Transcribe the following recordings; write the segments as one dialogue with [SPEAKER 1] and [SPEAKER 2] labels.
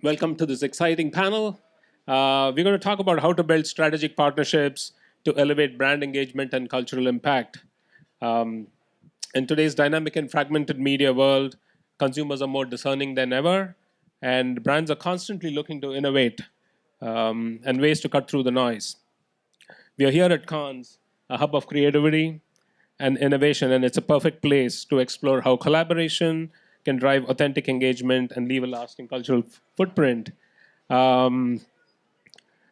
[SPEAKER 1] Welcome to this exciting panel. We're going to talk about how to build strategic partnerships to elevate brand engagement and cultural impact. Um, in today's dynamic and fragmented media world, consumers are more discerning than ever, and brands are constantly looking to innovate and ways to cut through the noise. We are here at Cannes, a hub of creativity and innovation, and it's a perfect place to explore how collaboration can drive authentic engagement and leave a lasting cultural footprint. Um,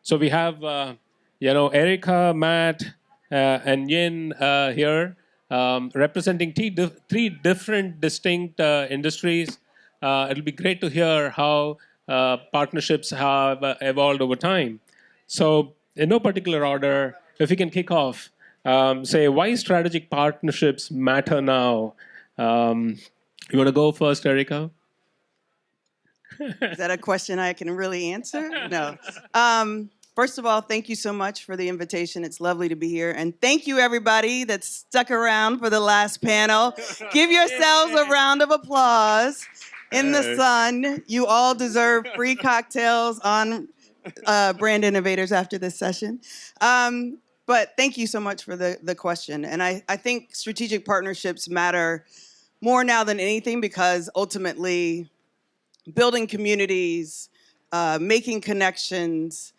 [SPEAKER 1] so we have, Erica, Matt, and Yin here, representing three different distinct industries. It'll be great to hear how partnerships have evolved over time. So, in no particular order, if we can kick off, say why strategic partnerships matter now. You want to go first, Erica?
[SPEAKER 2] Is that a question I can really answer? No. First of all, thank you so much for the invitation. It's lovely to be here. And thank you, everybody that's stuck around for the last panel. Give yourselves a round of applause in the sun. You all deserve free cocktails on Brand Innovators after this session. But thank you so much for the question. And I think strategic partnerships matter more now than anything because ultimately, building communities, making connections,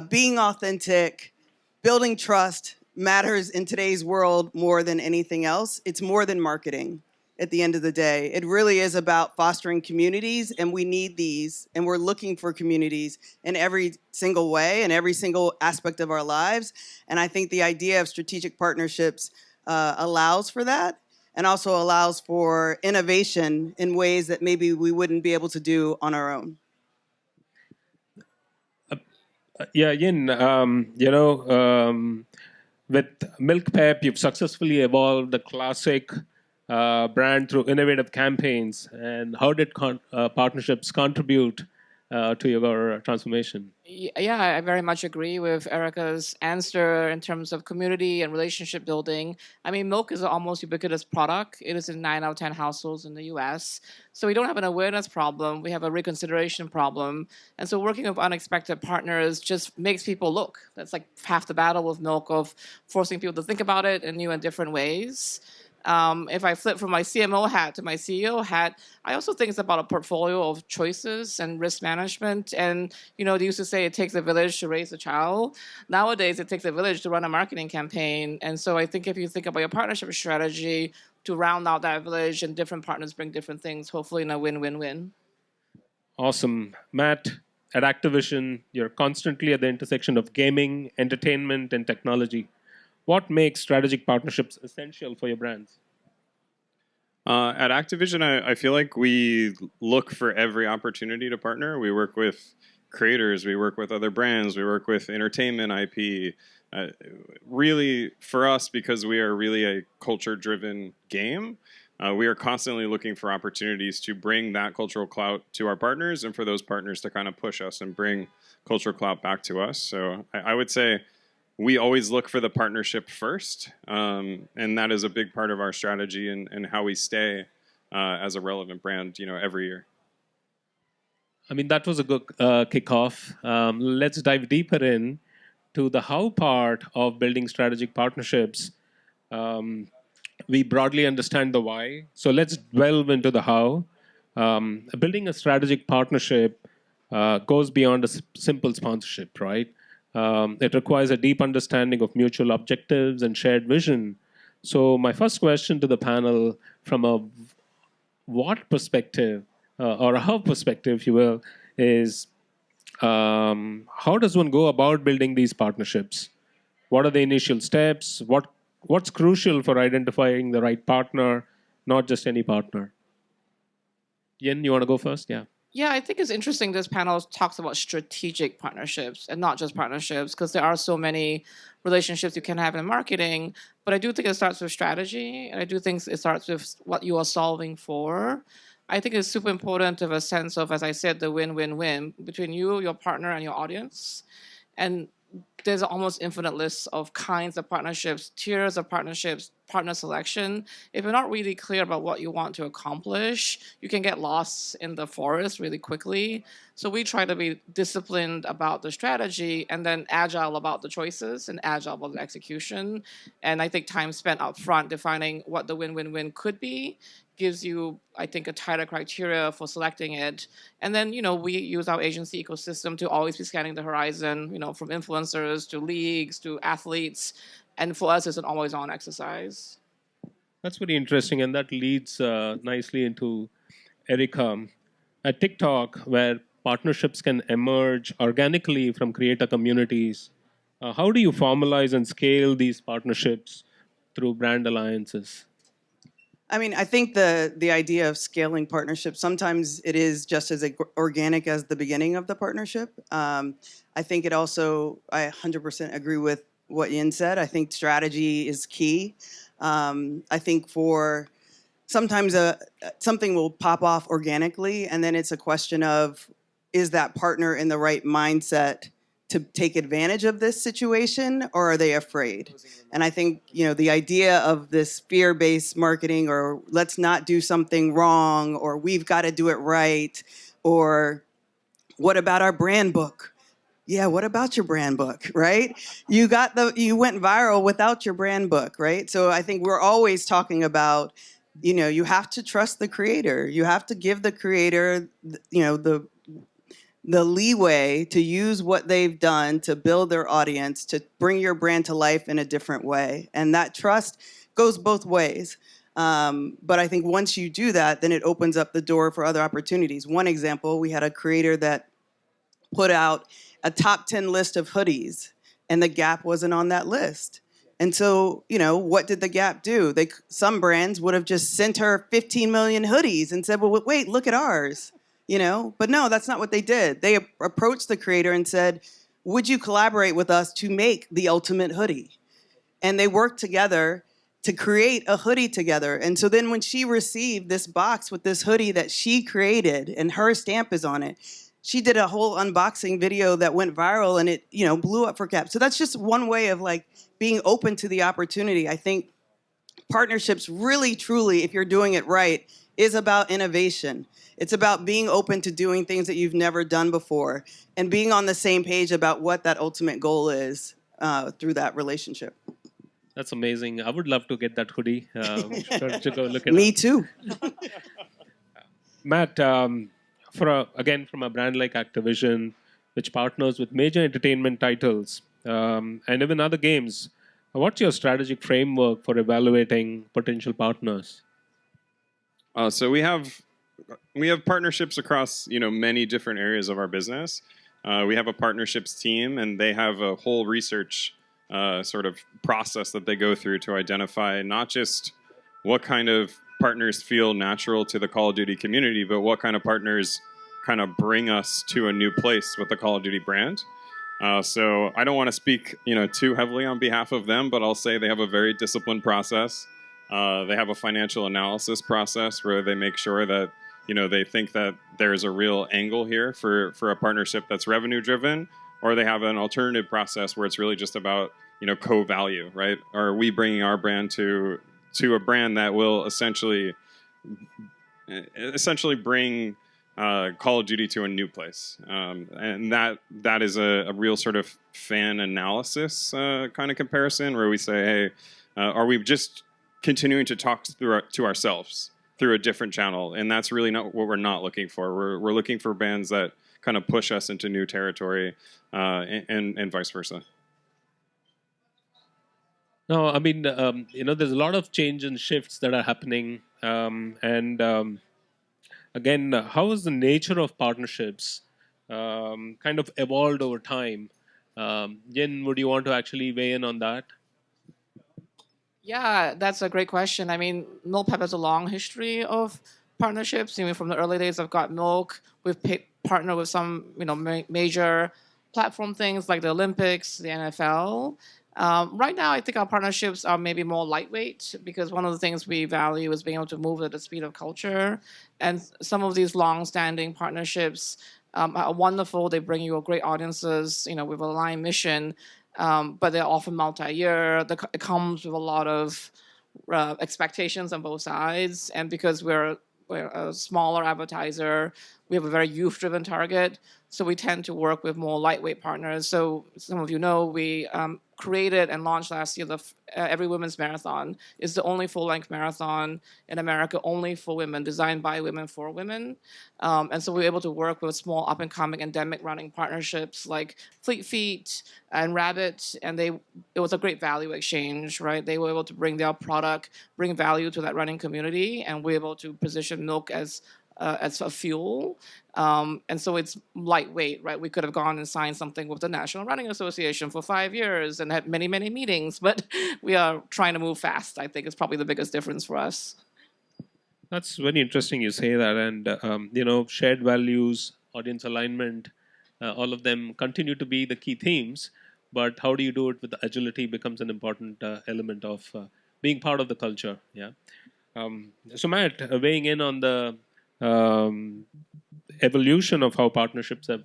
[SPEAKER 2] being authentic, building trust matters in today's world more than anything else. It's more than marketing at the end of the day. It really is about fostering communities, and we need these, and we're looking for communities in every single way, in every single aspect of our lives. And I think the idea of strategic partnerships allows for that, and also allows for innovation in ways that maybe we wouldn't be able to do on our own.
[SPEAKER 1] Yeah, Yin, with MilkPEP, you've successfully evolved the classic brand through innovative campaigns. And how did partnerships contribute to your transformation?
[SPEAKER 3] Yeah, I very much agree with Erica's answer in terms of community and relationship building. I mean, milk is an almost ubiquitous product. It is in 9 out of 10 households in the US. So we don't have an awareness problem. We have a reconsideration problem. And so working with unexpected partners just makes people look. That's like half the battle with milk, of forcing people to think about it in new and different ways. If I flip from my CMO hat to my CEO hat, I also think it's about a portfolio of choices and risk management. And, they used to say it takes a village to raise a child. Nowadays, it takes a village to run a marketing campaign. And so I think if you think about your partnership strategy to round out that village, and different partners bring different things, hopefully in a win-win-win.
[SPEAKER 1] Awesome. Matt, at Activision, you're constantly at the intersection of gaming, entertainment, and technology. What makes strategic partnerships essential for your brands?
[SPEAKER 4] At Activision, I feel like we look for every opportunity to partner. We work with creators, we work with other brands, we work with entertainment IP. Really, for us, because we are really a culture-driven game, we are constantly looking for opportunities to bring that cultural clout to our partners, and for those partners to kind of push us and bring cultural clout back to us. So I would say we always look for the partnership first, and that is a big part of our strategy and how we stay as a relevant brand, every year.
[SPEAKER 1] I mean, that was a good kickoff. Let's dive deeper in to the how part of building strategic partnerships. We broadly understand the why, so let's delve into the how. Building a strategic partnership goes beyond a simple sponsorship, right? It requires a deep understanding of mutual objectives and shared vision. So my first question to the panel, from a what perspective, or a how perspective, if you will, is how does one go about building these partnerships? What are the initial steps? What's crucial for identifying the right partner, not just any partner? Yin, you want to go first? Yeah.
[SPEAKER 3] Yeah, I think it's interesting this panel talks about strategic partnerships and not just partnerships, because there are so many relationships you can have in marketing. But I do think it starts with strategy, and I do think it starts with what you are solving for. I think it's super important to have a sense of, as I said, the win-win-win between you, your partner, and your audience. And there's an almost infinite list of kinds of partnerships, tiers of partnerships, partner selection, if you're not really clear about what you want to accomplish, you can get lost in the forest really quickly. So we try to be disciplined about the strategy and then agile about the choices and agile about the execution. And I think time spent up front defining what the win-win-win could be gives you, I think, a tighter criteria for selecting it. And then, we use our agency ecosystem to always be scanning the horizon, from influencers to leagues to athletes. And for us, it's an always-on exercise.
[SPEAKER 1] That's very interesting, and that leads nicely into Erica. At TikTok, where partnerships can emerge organically from creator communities, how do you formalize and scale these partnerships through brand alliances?
[SPEAKER 2] I mean, I think the idea of scaling partnerships, sometimes it is just as organic as the beginning of the partnership. I think it also, I 100% agree with what Yin said. I think strategy is key. I think sometimes something will pop off organically, and then it's a question of, is that partner in the right mindset to take advantage of this situation, or are they afraid? And I think, the idea of this fear-based marketing, or let's not do something wrong, or we've got to do it right, or what about our brand book? Yeah, what about your brand book, right? You went viral without your brand book, right? So I think we're always talking about, you have to trust the creator. You have to give the creator, the leeway to use what they've done to build their audience, to bring your brand to life in a different way. And that trust goes both ways. But I think once you do that, then it opens up the door for other opportunities. One example, we had a creator that put out a top 10 list of hoodies, and the Gap wasn't on that list. And so, what did the Gap do? Some brands would have just sent her 15 million hoodies and said, well, wait, look at ours. But no, that's not what they did. They approached the creator and said, would you collaborate with us to make the ultimate hoodie? And they worked together to create a hoodie together. And so then when she received this box with this hoodie that she created and her stamp is on it, she did a whole unboxing video that went viral, and it, blew up for Gap. So that's just one way of being open to the opportunity. I think partnerships really, truly, if you're doing it right, is about innovation. It's about being open to doing things that you've never done before and being on the same page about what that ultimate goal is through that relationship.
[SPEAKER 1] That's amazing. I would love to get that hoodie. Sure to go look at
[SPEAKER 2] Me
[SPEAKER 1] it.
[SPEAKER 2] too.
[SPEAKER 1] Matt, from a brand like Activision, which partners with major entertainment titles and even other games, what's your strategic framework for evaluating potential partners?
[SPEAKER 4] So we have partnerships across many different areas of our business. We have a partnerships team, and they have a whole research sort of process that they go through to identify not just what kind of partners feel natural to the Call of Duty community, but what kind of partners kind of bring us to a new place with the Call of Duty brand. So I don't want to speak too heavily on behalf of them, but I'll say they have a very disciplined process. They have a financial analysis process where they make sure that they think that there's a real angle here for a partnership that's revenue driven, or they have an alternative process where it's really just about co-value, right? Are we bringing our brand to a brand that will essentially bring Call of Duty to a new place, and that is a real sort of fan analysis kind of comparison where we say, hey, are we just continuing to talk to ourselves through a different channel? And that's really not what we're not looking for. We're looking for bands that kind of push us into new territory, and vice versa.
[SPEAKER 1] No, I mean, there's a lot of change and shifts that are happening. Again, how has the nature of partnerships kind of evolved over time? Jen, would you want to actually weigh in on that?
[SPEAKER 3] Yeah, that's a great question. I mean, MilkPEP has a long history of partnerships. From the early days of Got Milk, we've partnered with some, major platform things like the Olympics, the NFL. Right now, I think our partnerships are maybe more lightweight because one of the things we value is being able to move at the speed of culture. And some of these long-standing partnerships are wonderful. They bring you great audiences, with a aligned mission. But they're often multi-year. It comes with a lot of expectations on both sides, and because we're a smaller advertiser, we have a very youth-driven target, so we tend to work with more lightweight partners. So some of you know we created and launched last year the Every Women's Marathon. It's the only full-length marathon in America, only for women, designed by women for women. And so we were able to work with small up-and-coming endemic running partnerships like Fleet Feet and Rabbit, and it was a great value exchange, right? They were able to bring their product, bring value to that running community, and we're able to position milk as a fuel. And so it's lightweight, right? We could have gone and signed something with the National Running Association for 5 years and had many, many meetings, but we are trying to move fast. I think it's probably the biggest difference for us.
[SPEAKER 1] That's very interesting you say that. And, shared values, audience alignment, all of them continue to be the key themes. But how do you do it with agility becomes an important element of being part of the culture. Yeah. So Matt, weighing in on the evolution of how partnerships have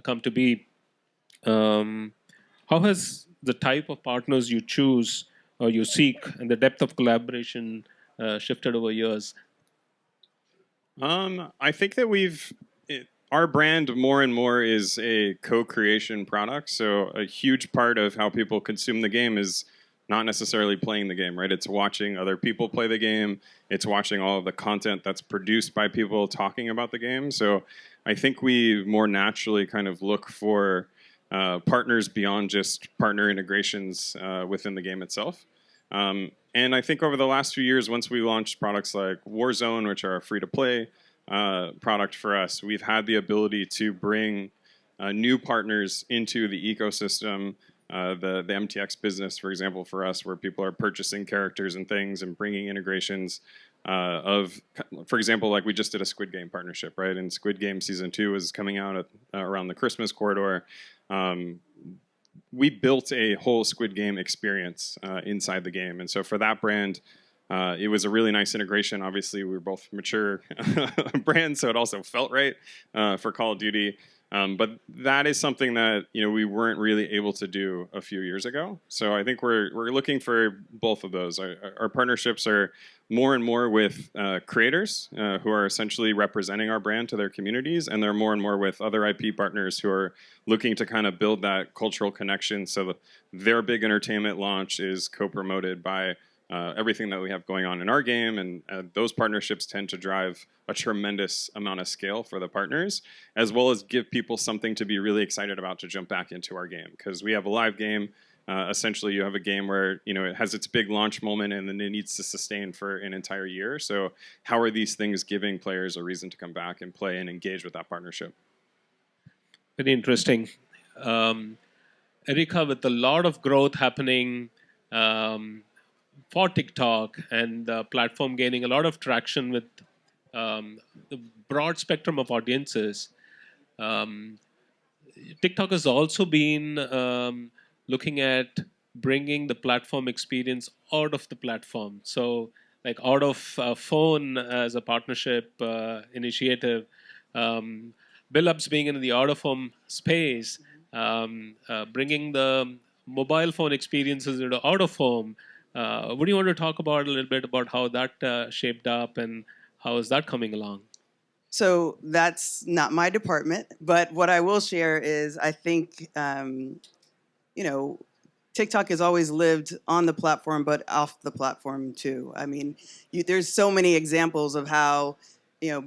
[SPEAKER 1] come to be, how has the type of partners you choose or you seek and the depth of collaboration shifted over years?
[SPEAKER 4] I think that our brand more and more is a co-creation product. So a huge part of how people consume the game is not necessarily playing the game, right? It's watching other people play the game. It's watching all of the content that's produced by people talking about the game. So I think we more naturally kind of look for partners beyond just partner integrations within the game itself. And I think over the last few years, once we launched products like Warzone, which are a free-to-play product for us, we've had the ability to bring new partners into the ecosystem. The MTX business, for example, for us, where people are purchasing characters and things and bringing integrations for example, like we just did a Squid Game partnership, right? And Squid Game Season 2 is coming out around the Christmas corridor. We built a whole Squid Game experience inside the game. And so for that brand, it was a really nice integration. Obviously, we were both mature brands, so it also felt right for Call of Duty. But that is something that we weren't really able to do a few years ago. So I think we're looking for both of those. Our partnerships are more and more with creators who are essentially representing our brand to their communities, and they're more and more with other IP partners who are looking to kind of build that cultural connection. So their big entertainment launch is co-promoted by everything that we have going on in our game, and those partnerships tend to drive a tremendous amount of scale for the partners, as well as give people something to be really excited about to jump back into our game. Because we have a live game, essentially you have a game where it has its big launch moment and then it needs to sustain for an entire year. So how are these things giving players a reason to come back and play and engage with that partnership?
[SPEAKER 1] Very interesting. Erika, with a lot of growth happening for TikTok and the platform gaining a lot of traction with the broad spectrum of audiences, TikTok has also been looking at bringing the platform experience out of the platform. So like out of phone as a partnership initiative, billups being in the out of home space, bringing the mobile phone experiences into out of home. Would you want to talk about a little bit about how that shaped up and how is that coming along?
[SPEAKER 2] So that's not my department, but what I will share is I think, TikTok has always lived on the platform, but off the platform too. I mean, there's so many examples of how,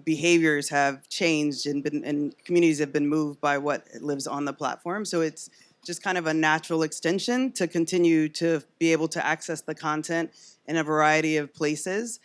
[SPEAKER 2] behaviors have changed and communities have been moved by what lives on the platform. So it's just kind of a natural extension to continue to be able to access the content in a variety of places.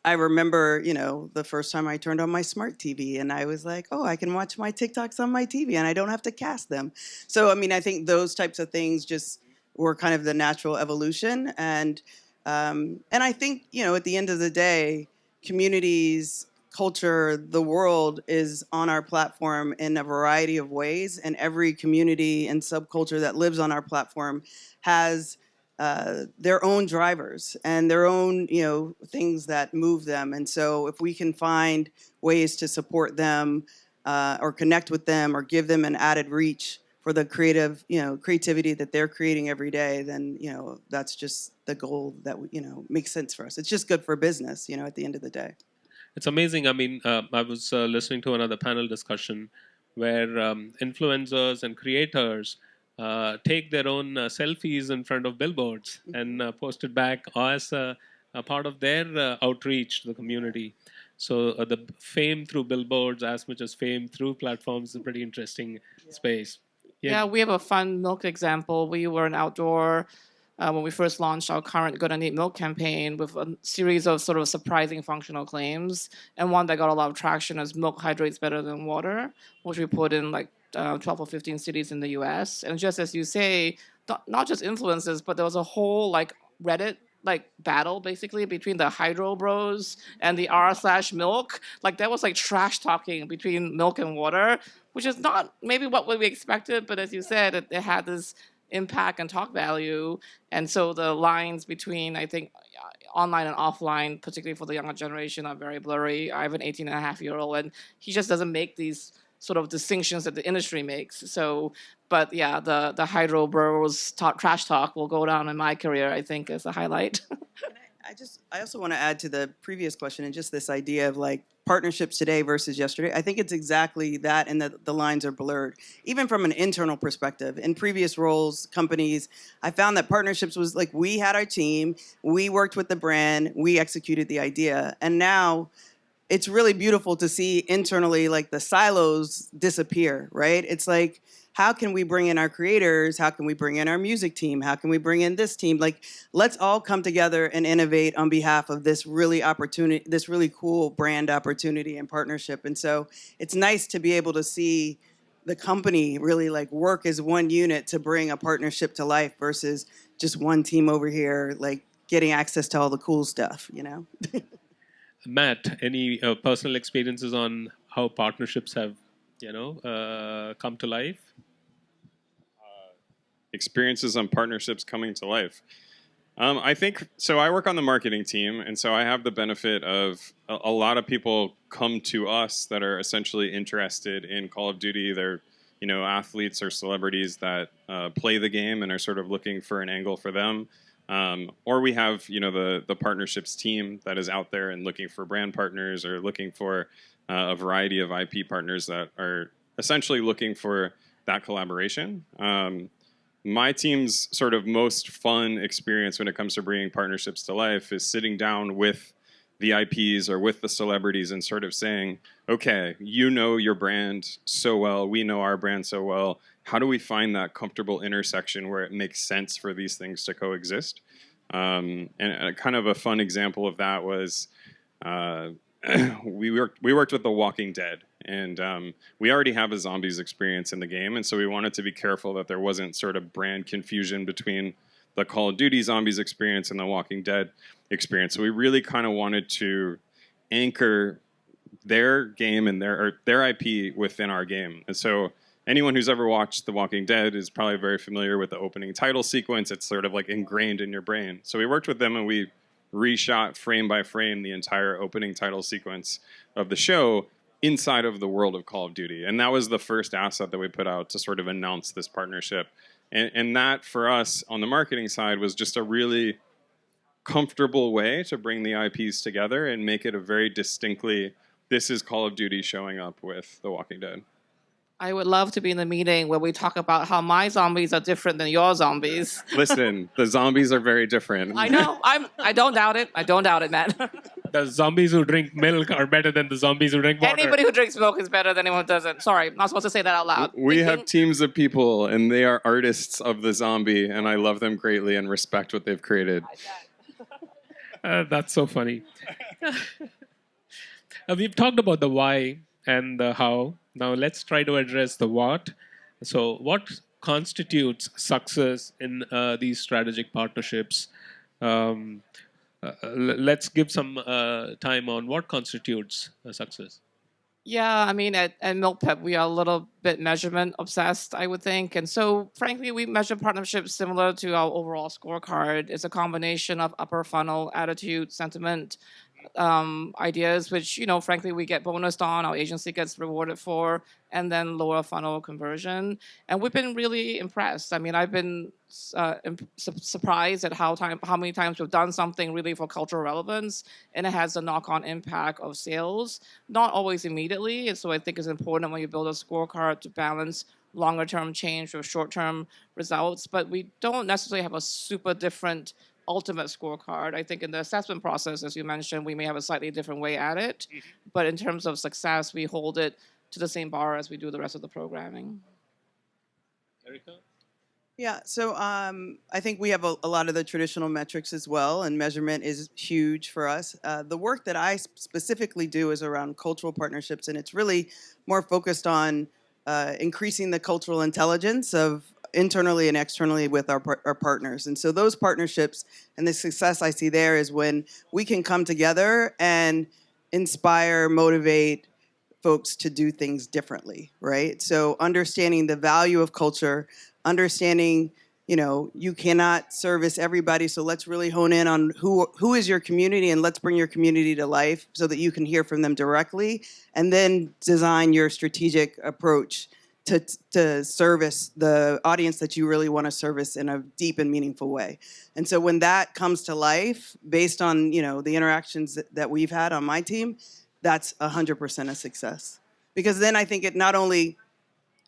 [SPEAKER 2] I remember, the first time I turned on my smart TV and I was like, oh, I can watch my TikToks on my TV and I don't have to cast them. So, I think those types of things just were kind of the natural evolution. And I think, at the end of the day, communities, culture, the world is on our platform in a variety of ways. And every community and subculture that lives on our platform has their own drivers and their own, things that move them. And so if we can find ways to support them or connect with them or give them an added reach for the creativity that they're creating every day, then, that's just the goal that, makes sense for us. It's just good for business, at the end of the day.
[SPEAKER 1] It's amazing. I mean, I was listening to another panel discussion where influencers and creators take their own selfies in front of billboards and post it back as a part of their outreach to the community. So the fame through billboards as much as fame through platforms is a pretty interesting space.
[SPEAKER 3] Yeah, we have a fun milk example. We were an outdoor when we first launched our current Good and Eat Milk campaign with a series of sort of surprising functional claims. And one that got a lot of traction is milk hydrates better than water, which we put in like 12 or 15 cities in the US. And just as you say, not just influencers, but there was a whole like Reddit battle basically between the Hydro Bros and the r/milk. Like there was like trash talking between milk and water, which is not maybe what we expected, but as you said, it had this impact and talk value. And so the lines between, I think, online and offline, particularly for the younger generation, are very blurry. I have an 18-and-a-half-year-old, and he just doesn't make these sort of distinctions that the industry makes. So, but yeah, the Hydro Bros trash talk will go down in my career, I think, as a highlight.
[SPEAKER 2] I also want to add to the previous question and just this idea of like partnerships today versus yesterday. I think it's exactly that, and that the lines are blurred. Even from an internal perspective, in previous roles, companies, I found that partnerships was like we had our team, we worked with the brand, we executed the idea, and now it's really beautiful to see internally like the silos disappear, right? It's like, how can we bring in our creators? How can we bring in our music team? How can we bring in this team? Like, let's all come together and innovate on behalf of this really cool brand opportunity and partnership. And so it's nice to be able to see the company really like work as one unit to bring a partnership to life versus just one team over here, like getting access to all the cool stuff,
[SPEAKER 1] Matt, any personal experiences on how partnerships have, come to life?
[SPEAKER 4] Experiences on partnerships coming to life. I think so. I work on the marketing team, and so I have the benefit of a lot of people come to us that are essentially interested in Call of Duty. They're, athletes or celebrities that play the game and are sort of looking for an angle for them. Or we have, the partnerships team that is out there and looking for brand partners or looking for a variety of IP partners that are essentially looking for that collaboration. My team's sort of most fun experience when it comes to bringing partnerships to life is sitting down with the IPs or with the celebrities and sort of saying, okay, you know your brand so well, we know our brand so well. How do we find that comfortable intersection where it makes sense for these things to coexist? And kind of a fun example of that was we worked with The Walking Dead, and we already have a zombies experience in the game, and so we wanted to be careful that there wasn't sort of brand confusion between the Call of Duty zombies experience and the Walking Dead experience. So we really kind of wanted to anchor their game and their IP within our game. And so anyone who's ever watched The Walking Dead is probably very familiar with the opening title sequence. It's sort of like ingrained in your brain. So we worked with them and we reshot frame by frame the entire opening title sequence of the show inside of the world of Call of Duty. And that was the first asset that we put out to sort of announce this partnership. And that, for us, on the marketing side, was just a really comfortable way to bring the IPs together and make it a very distinctly, this is Call of Duty showing up with The Walking Dead.
[SPEAKER 3] I would love to be in the meeting where we talk about how my zombies are different than your zombies.
[SPEAKER 4] Listen, the zombies are very different.
[SPEAKER 3] I know. I don't doubt it. I don't doubt it, Matt.
[SPEAKER 1] The zombies who drink milk are better than the zombies who drink water.
[SPEAKER 3] Anybody who drinks milk is better than anyone who doesn't. Sorry, I'm not supposed to say that out loud.
[SPEAKER 4] We have teams of people, and they are artists of the zombie, and I love them greatly and respect what they've created.
[SPEAKER 1] That's so funny. We've talked about the why and the how. Now let's try to address the what. So what constitutes success in these strategic partnerships? Let's give some time on what constitutes success.
[SPEAKER 3] Yeah, I mean, at MilkPEP, we are a little bit measurement obsessed, I would think. And so, frankly, we measure partnerships similar to our overall scorecard. It's a combination of upper funnel attitude, sentiment, ideas, which, frankly, we get bonused on, our agency gets rewarded for, and then lower funnel conversion. And we've been really impressed. I mean, I've been surprised at how many times we've done something really for cultural relevance, and it has a knock-on impact of sales, not always immediately. And so I think it's important when you build a scorecard to balance longer-term change with short-term results. But we don't necessarily have a super different ultimate scorecard. I think in the assessment process, as you mentioned, we may have a slightly different way at it. But in terms of success, we hold it to the same bar as we do the rest of the programming.
[SPEAKER 1] Erica?
[SPEAKER 2] Yeah, so I think we have a lot of the traditional metrics as well, and measurement is huge for us. The work that I specifically do is around cultural partnerships, and it's really more focused on increasing the cultural intelligence of internally and externally with our partners. And so those partnerships and the success I see there is when we can come together and inspire, motivate folks to do things differently, right? So understanding the value of culture, understanding, you cannot service everybody, so let's really hone in on who is your community, and let's bring your community to life so that you can hear from them directly, and then design your strategic approach to service the audience that you really want to service in a deep and meaningful way. And so when that comes to life, based on, the interactions that we've had on my team, that's 100% a success. Because then I think it not only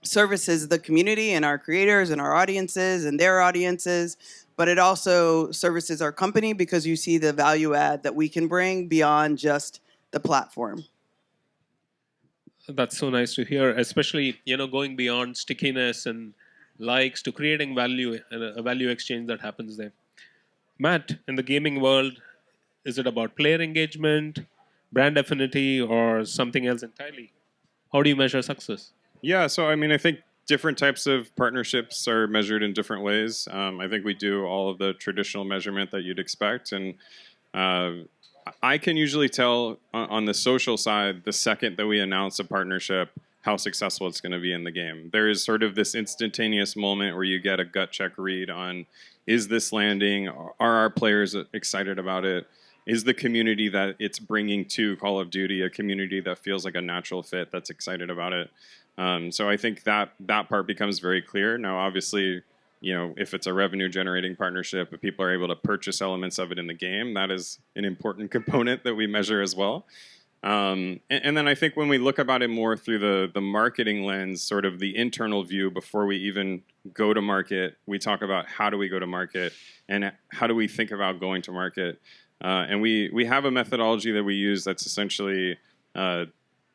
[SPEAKER 2] services the community and our creators and our audiences and their audiences, but it also services our company because you see the value add that we can bring beyond just the platform.
[SPEAKER 1] That's so nice to hear, especially, going beyond stickiness and likes to creating value and a value exchange that happens there. Matt, in the gaming world, is it about player engagement, brand affinity, or something else entirely? How do you measure success?
[SPEAKER 4] Yeah, so I think different types of partnerships are measured in different ways. I think we do all of the traditional measurement that you'd expect, and I can usually tell on the social side the second that we announce a partnership how successful it's going to be in the game. There is sort of this instantaneous moment where you get a gut check read on, is this landing? Are our players excited about it? Is the community that it's bringing to Call of Duty a community that feels like a natural fit, that's excited about it? So I think that part becomes very clear. Now, obviously, if it's a revenue-generating partnership, if people are able to purchase elements of it in the game, that is an important component that we measure as well. And then I think when we look about it more through the marketing lens, sort of the internal view before we even go to market, we talk about how do we go to market and how do we think about going to market. And we have a methodology that we use that's essentially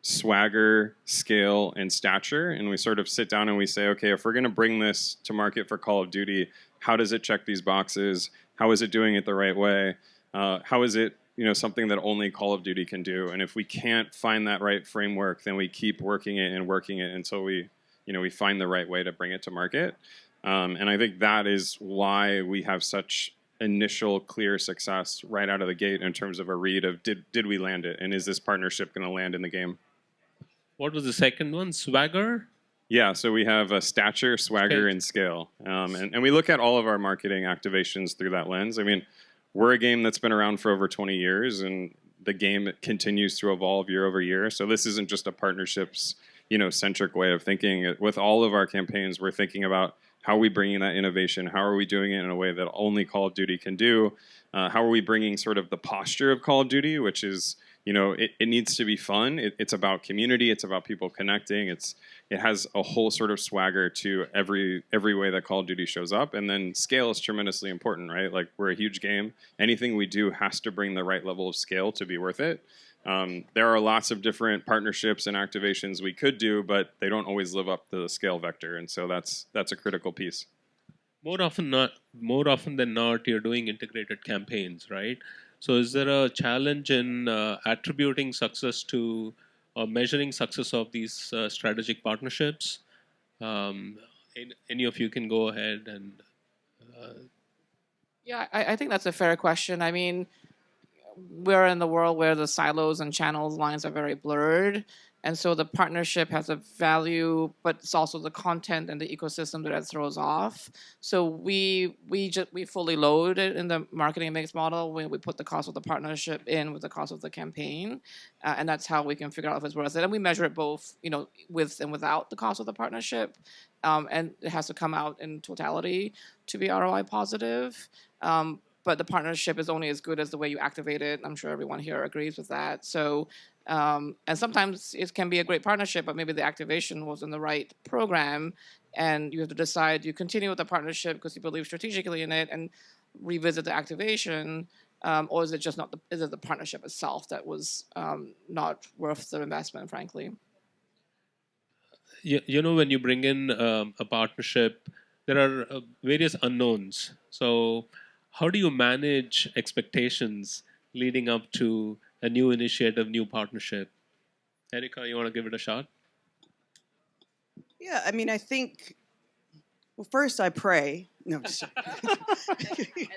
[SPEAKER 4] swagger, scale, and stature. And we sort of sit down and we say, okay, if we're going to bring this to market for Call of Duty, how does it check these boxes? How is it doing it the right way? How is it something that only Call of Duty can do? And if we can't find that right framework, then we keep working it until we find the right way to bring it to market. And I think that is why we have such initial clear success right out of the gate in terms of a read of did we land it, and is this partnership going to land in the game?
[SPEAKER 1] What was the second one? Swagger?
[SPEAKER 4] Yeah, so we have a stature, swagger, and scale. And we look at all of our marketing activations through that lens. I mean, we're a game that's been around for over 20 years, and the game continues to evolve year over year. So this isn't just a partnerships, centric way of thinking. With all of our campaigns, we're thinking about how are we bringing that innovation? How are we doing it in a way that only Call of Duty can do? How are we bringing sort of the posture of Call of Duty, which is, it needs to be fun. It's about community. It's about people connecting. It has a whole sort of swagger to every way that Call of Duty shows up. And then scale is tremendously important, right? Like, we're a huge game. Anything we do has to bring the right level of scale to be worth it. There are lots of different partnerships and activations we could do, but they don't always live up to the scale vector. And so that's a critical piece.
[SPEAKER 1] More often than not, you're doing integrated campaigns, right? So is there a challenge in attributing success to or measuring success of these strategic partnerships? Any of you can go ahead and...
[SPEAKER 3] Yeah, I think that's a fair question. I mean, we're in the world where the silos and channels lines are very blurred. And so the partnership has a value, but it's also the content and the ecosystem that it throws off. So we fully load it in the marketing mix model when we put the cost of the partnership in with the cost of the campaign, and that's how we can figure out if it's worth it. And we measure it both, with and without the cost of the partnership, and it has to come out in totality to be ROI positive. But the partnership is only as good as the way you activate it. I'm sure everyone here agrees with that. So. And sometimes it can be a great partnership, but maybe the activation wasn't the right program, and you have to decide you continue with the partnership because you believe strategically in it and revisit the activation, or is it just not is it the partnership itself that was not worth the investment, frankly?
[SPEAKER 1] When you bring in a partnership, there are various unknowns. So how do you manage expectations leading up to a new initiative, new partnership? Erica, you want to give it a shot?
[SPEAKER 2] Yeah, I mean, I think, well, first I pray. No, just
[SPEAKER 3] And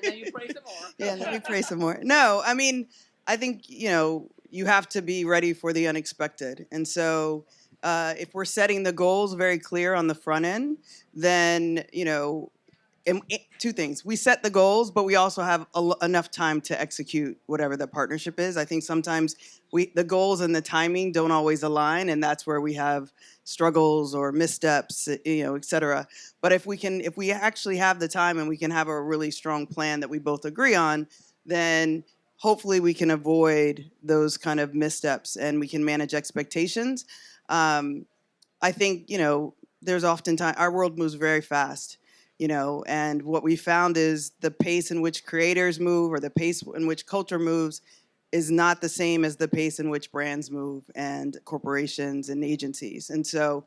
[SPEAKER 3] then you pray some more.
[SPEAKER 2] yeah, let me pray some more. No, I mean, I think, you have to be ready for the unexpected. And so if we're setting the goals very clear on the front end, then, two things. We set the goals, but we also have enough time to execute whatever the partnership is. I think sometimes the goals and the timing don't always align, and that's where we have struggles or missteps, et cetera. But if we actually have the time and we can have a really strong plan that we both agree on, then hopefully we can avoid those kind of missteps and we can manage expectations. I think, there's oftentimes, our world moves very fast. And what we found is the pace in which creators move or the pace in which culture moves is not the same as the pace in which brands move and corporations and agencies. And so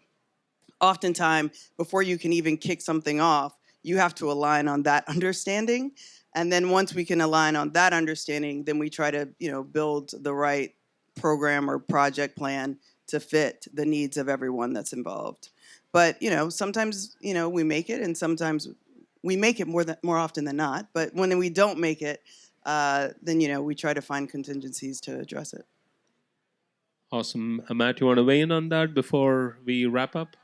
[SPEAKER 2] oftentimes, before you can even kick something off, you have to align on that understanding. And then once we can align on that understanding, then we try to, build the right program or project plan to fit the needs of everyone that's involved. But, sometimes, we make it, and sometimes we make it more often than not. But when we don't make it, then, we try to find contingencies to address it.
[SPEAKER 1] Awesome. Matt, you want to weigh in on that before we wrap up?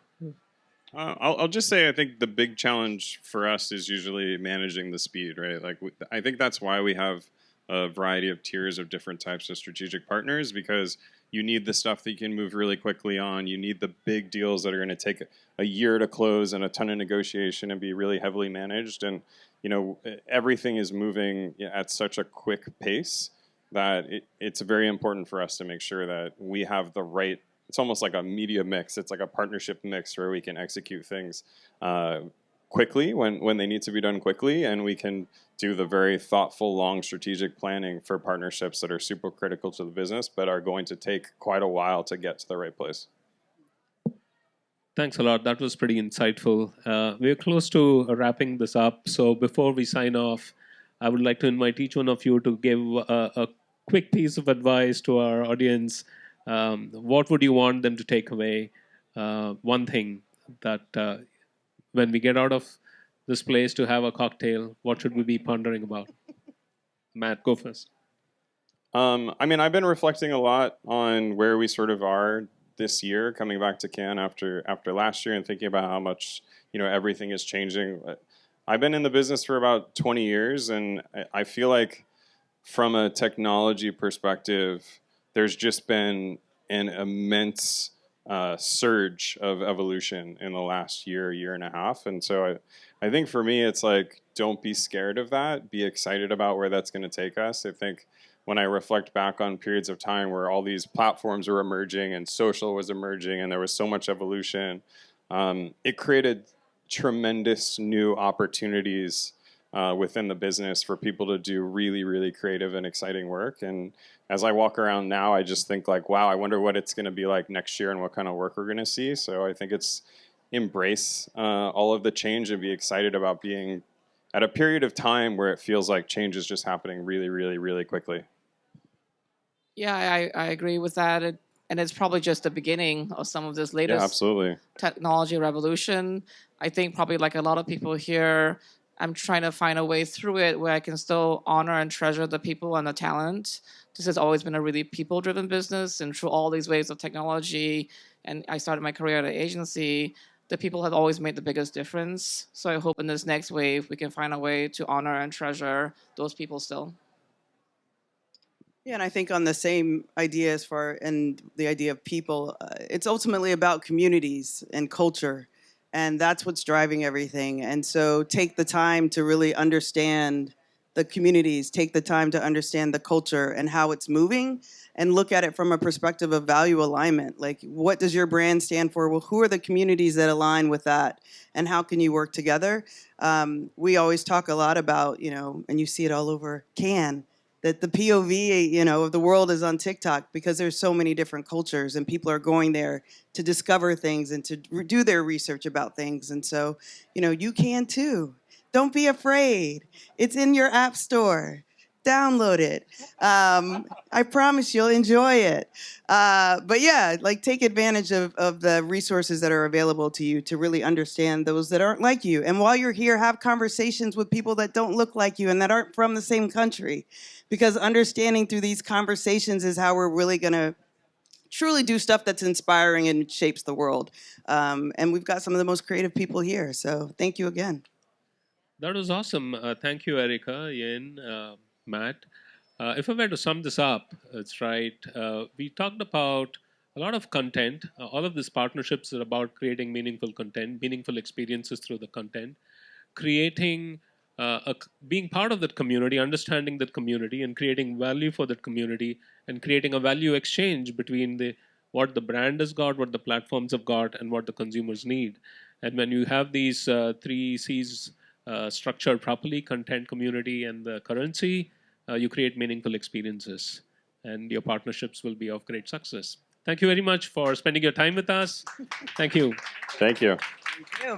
[SPEAKER 4] I'll just say I think the big challenge for us is usually managing the speed, right? Like I think that's why we have a variety of tiers of different types of strategic partners, because you need the stuff that you can move really quickly on. You need the big deals that are going to take a year to close and a ton of negotiation and be really heavily managed. And, everything is moving at such a quick pace that it's very important for us to make sure that we have the right, it's almost like a media mix. It's like a partnership mix where we can execute things quickly when they need to be done quickly, and we can do the very thoughtful, long strategic planning for partnerships that are super critical to the business, but are going to take quite a while to get to the right place.
[SPEAKER 1] Thanks a lot. That was pretty insightful. We're close to wrapping this up. So before we sign off, I would like to invite each one of you to give a quick piece of advice to our audience. What would you want them to take away? One thing that when we get out of this place to have a cocktail, what should we be pondering about? Matt, go first.
[SPEAKER 4] I've been reflecting a lot on where we sort of are this year, coming back to Cannes after last year, and thinking about how much everything is changing. I've been in the business for about 20 years, and I feel like from a technology perspective, there's just been an immense surge of evolution in the last year and a half. And so I think for me, it's like, don't be scared of that. Be excited about where that's going to take us. I think when I reflect back on periods of time where all these platforms were emerging and social was emerging and there was so much evolution, it created tremendous new opportunities within the business for people to do really, really creative and exciting work. And as I walk around now, I just think like, wow, I wonder what it's going to be like next year and what kind of work we're going to see. So I think it's embrace all of the change and be excited about being at a period of time where it feels like change is just happening really, really, really quickly.
[SPEAKER 3] Yeah, I agree with that. And it's probably just the beginning of some of this latest
[SPEAKER 4] absolutely
[SPEAKER 3] technology revolution. I think probably like a lot of people here, I'm trying to find a way through it where I can still honor and treasure the people and the talent. This has always been a really people-driven business, and through all these waves of technology, and I started my career at an agency, the people have always made the biggest difference. So I hope in this next wave, we can find a way to honor and treasure those people still.
[SPEAKER 2] Yeah, and I think on the same idea as far and the idea of people, it's ultimately about communities and culture, and that's what's driving everything. And so take the time to really understand the communities, take the time to understand the culture and how it's moving, and look at it from a perspective of value alignment. Like, what does your brand stand for? Well, who are the communities that align with that, and how can you work together? We always talk a lot about, and you see it all over Cannes, that the POV, of the world is on TikTok because there's so many different cultures and people are going there to discover things and to do their research about things. And so, you can too. Don't be afraid. It's in your app store. Download it. I promise you'll enjoy it. But yeah, take advantage of the resources that are available to you to really understand those that aren't like you. And while you're here, have conversations with people that don't look like you and that aren't from the same country. Because understanding through these conversations is how we're really going to truly do stuff that's inspiring and shapes the world. And we've got some of the most creative people here. So thank you again.
[SPEAKER 1] That was awesome. Thank you, Erica, Yin, Matt. If I were to sum this up, it's right. We talked about a lot of content. All of these partnerships are about creating meaningful content, meaningful experiences through the content, creating, being part of that community, understanding that community, and creating value for that community, and creating a value exchange between what the brand has got, what the platforms have got, and what the consumers need. And when you have these three C's structured properly, content, community, and the currency, you create meaningful experiences, and your partnerships will be of great success. Thank you very much for spending your time with us. Thank you.
[SPEAKER 4] Thank you.
[SPEAKER 2] Thank you.